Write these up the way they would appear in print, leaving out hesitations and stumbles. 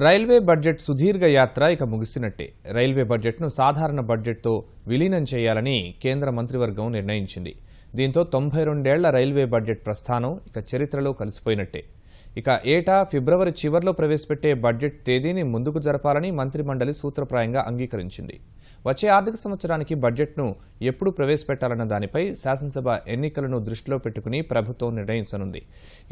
Railway budget సుదీర్ఘ యాత్ర ఇక ముగిసినట్టే. రైల్వే బడ్జెట్ను సాధారణ బడ్జెట్తో విలీనం చేయాలని కేంద్ర మంత్రివర్గం నిర్ణయించింది. దీంతో 92 ఏళ్ల రైల్వే బడ్జెట్ ప్రస్థానం ఇక చరిత్రలో కలిసిపోయినట్టే. ఇక ఏటా ఫిబ్రవరి చివర్లో ప్రవేశపెట్టే బడ్జెట్ తేదీని ముందుకు జరపాలని మంత్రిమండలి సూత్రప్రాయంగా అంగీకరించింది. వచ్చే ఆర్థిక సంవత్సరానికి బడ్జెట్ను ఎప్పుడు ప్రవేశపెట్టాలన్న దానిపై శాసనసభ ఎన్నికలను దృష్టిలో పెట్టుకుని ప్రభుత్వం నిర్ణయించనుంది.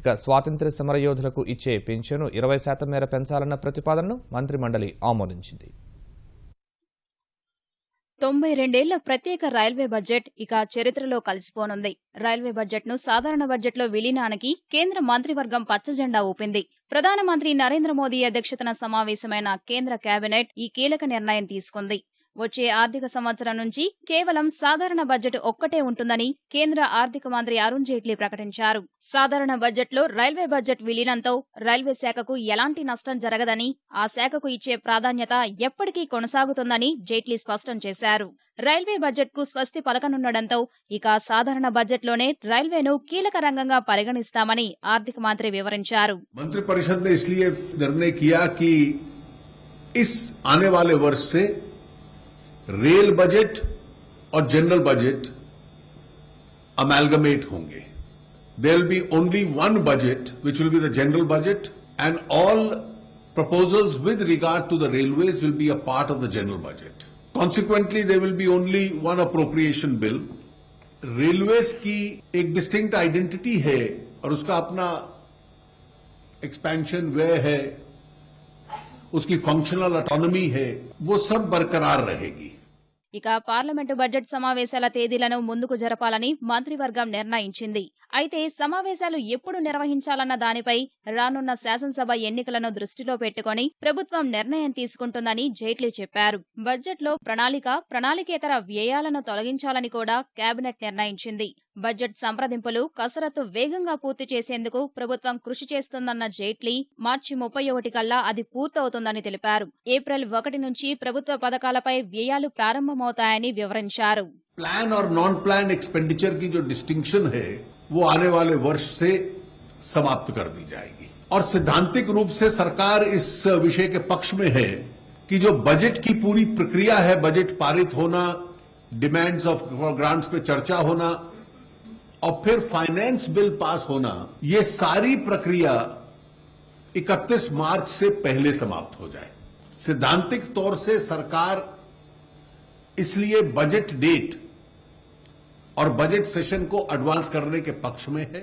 ఇక స్వాతంత్ర్య సమరయోధులకు ఇచ్చే పింఛను 20% మేర పెంచాలన్న ప్రతిపాదనను మంత్రిమండలి ఆమోదించింది. 92 ఏళ్ల ప్రత్యేక రైల్వే బడ్జెట్ ఇక చరిత్రలో కలిసిపోనుంది. రైల్వే బడ్జెట్ను సాధారణ బడ్జెట్లో విలీనానికి కేంద్ర మంత్రివర్గం పచ్చజెండా ఊపింది. ప్రధానమంత్రి నరేంద్ర మోదీ అధ్యక్షతన సమావేశమైన కేంద్ర కేబినెట్ ఈ కీలక నిర్ణయం తీసుకుంది. వచ్చే ఆర్థిక సంవత్సరం నుంచి కేవలం సాధారణ బడ్జెట్ ఒక్కటే ఉంటుందని కేంద్ర ఆర్థిక మంత్రి అరుణ్ జైట్లీ ప్రకటించారు. సాధారణ బడ్జెట్లో రైల్వే బడ్జెట్ విలీనంతో రైల్వే శాఖకు ఎలాంటి నష్టం జరగదని, ఆ శాఖకు ఇచ్చే ప్రాధాన్యత ఎప్పటికీ కొనసాగుతుందని జైట్లీ స్పష్టం చేశారు. రైల్వే బడ్జెట్కు స్వస్తి పలకనుండటంతో ఇక సాధారణ బడ్జెట్లోనే రైల్వేను కీలక రంగంగా పరిగణిస్తామని ఆర్థిక మంత్రి వివరించారు. मंत्री परिषद ने इसलिए निर्णय किया कि इस आने वाले वर्ष से रेल बजट और जनरल बजट अमेलगमेट होंगे. There will be only one budget, which will be the general budget, and all proposals with regard to the railways will be a part of the general budget. Consequently, there will be only one appropriation bill. Railways की एक distinct identity है और उसका अपना expansion व्यय है, उसकी functional autonomy है, वो सब बरकरार रहेगी. ఇక పార్లమెంటు బడ్జెట్ సమావేశాల తేదీలను ముందుకు జరపాలని మంత్రివర్గం నిర్ణయించింది. అయితే సమావేశాలు ఎప్పుడు నిర్వహించాలన్న దానిపై రానున్న శాసనసభ ఎన్నికలను దృష్టిలో పెట్టుకుని ప్రభుత్వం నిర్ణయం తీసుకుంటుందని జైట్లీ చెప్పారు. బడ్జెట్లో ప్రణాళికేతర వ్యయాలను తొలగించాలని కూడా కేబినెట్ నిర్ణయించింది. బడ్జెట్ సంప్రదింపులు కసరత్తు వేగంగా పూర్తి చేసేందుకు ప్రభుత్వం కృషి చేస్తుందన్న జైట్లీ మార్చి 31 కల్లా అది పూర్తవుతుందని తెలిపారు. ఏప్రిల్ 1 నుంచి ప్రభుత్వ పథకాలపై వ్యయాలు ప్రారంభమవుతాయని వివరించారు. प्लान और नॉन प्लान एक्सपेंडिचर की जो डिस्टिंक्शन है वो आने वाले वर्ष से समाप्त कर दी जाएगी और सैद्धांतिक रूप से सरकार इस विषय के पक्ष में है कि जो बजट की पूरी प्रक्रिया है, बजट पारित होना, डिमांड्स ऑफ ग्रांट्स पे चर्चा होना और फिर फाइनेंस बिल पास होना, ये सारी प्रक्रिया 31 मार्च से पहले समाप्त हो जाए. सैद्धांतिक तौर से सरकार इसलिए बजट डेट और बजट सेशन को एडवांस करने के पक्ष में है.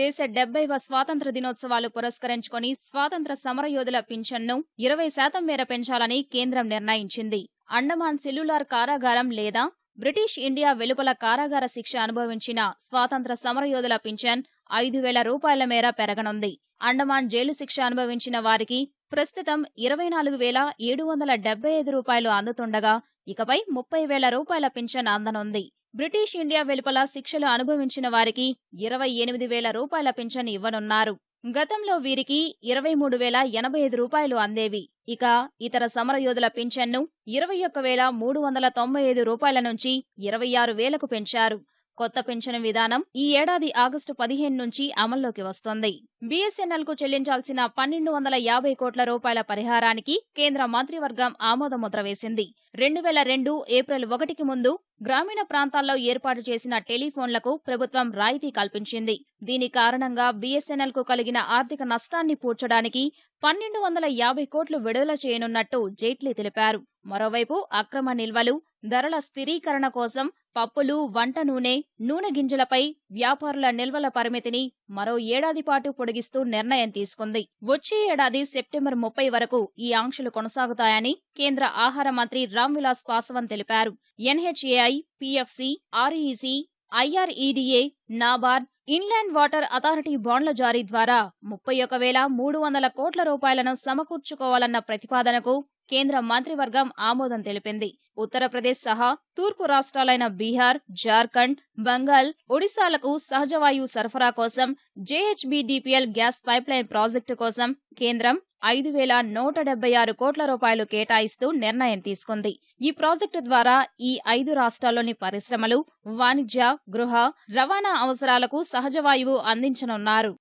దేశ 70వ స్వాతంత్ర దినోత్సవాలు పురస్కరించుకుని స్వాతంత్ర సమరయోధుల పింఛన్ను 20% మేర పెంచాలని కేంద్రం నిర్ణయించింది. అండమాన్ సెల్యులార్ కారాగారం లేదా బ్రిటిష్ ఇండియా వెలుపల కారాగార శిక్ష అనుభవించిన స్వాతంత్ర సమరయోధుల పింఛన్ 5,000 రూపాయల మేర పెరగనుంది. అండమాన్ జైలు శిక్ష అనుభవించిన వారికి ప్రస్తుతం 24,775 రూపాయలు అందుతుండగా ఇకపై 30,000 రూపాయల పింఛన్ అందనుంది. బ్రిటిష్ ఇండియా వెలుపల శిక్షలు అనుభవించిన వారికి 28,000 రూపాయల పింఛన్ ఇవ్వనున్నారు. గతంలో వీరికి 23,085 రూపాయలు అందేవి. ఇక ఇతర సమరయోధుల పింఛన్ను 21,395 రూపాయల నుంచి 26,000కు పెంచారు. కొత్త పింఛను విధానం ఈ ఏడాది ఆగస్టు 15 నుంచి అమల్లోకి వస్తోంది. బీఎస్ఎన్ఎల్ కు చెల్లించాల్సిన 1,250 కోట్ల రూపాయల పరిహారానికి కేంద్ర మంత్రివర్గం ఆమోదముద్ర వేసింది. 2002 ఏప్రిల్ 1కి ముందు గ్రామీణ ప్రాంతాల్లో ఏర్పాటు చేసిన టెలిఫోన్లకు ప్రభుత్వం రాయితీ కల్పించింది. దీని కారణంగా బీఎస్ఎన్ఎల్ కు కలిగిన ఆర్థిక నష్టాన్ని పూడ్చడానికి 1,250 కోట్లు విడుదల చేయనున్నట్టు జైట్లీ తెలిపారు. మరోవైపు అక్రమ నిల్వలు, ధరల స్థిరీకరణ కోసం పప్పులు, వంట నూనె గింజలపై వ్యాపారుల నిల్వల పరిమితిని మరో ఏడాది పాటు పొడిగిస్తూ నిర్ణయం తీసుకుంది. వచ్చే ఏడాది సెప్టెంబర్ 30 వరకు ఈ ఆంక్షలు కొనసాగుతాయని కేంద్ర ఆహార మంత్రి రామ్ విలాస్ పాస్వాన్ తెలిపారు. NHAI, PFC, REC, IREDA, NABARD, inland water authority బాండ్ల జారీ ద్వారా 31,300 కోట్ల రూపాయలను సమకూర్చుకోవాలన్న ప్రతిపాదనకు కేంద్ర మంత్రివర్గం ఆమోదం తెలిపింది. ఉత్తరప్రదేశ్ సహా తూర్పు రాష్ట్రాలైన బీహార్, జార్ఖండ్, బంగాల్, ఒడిశాలకు సహజవాయువు సరఫరా కోసం జేహెచ్బీడీపీఎల్ గ్యాస్ పైప్లైన్ ప్రాజెక్టు కోసం కేంద్రం 5,176 కోట్ల రూపాయలు కేటాయిస్తూ నిర్ణయం తీసుకుంది. ఈ ప్రాజెక్టు ద్వారా ఈ 5 రాష్ట్రాల్లోని పరిశ్రమలు, వాణిజ్య, గృహ, రవాణా అవసరాలకు సహజవాయువు అందించనున్నారు.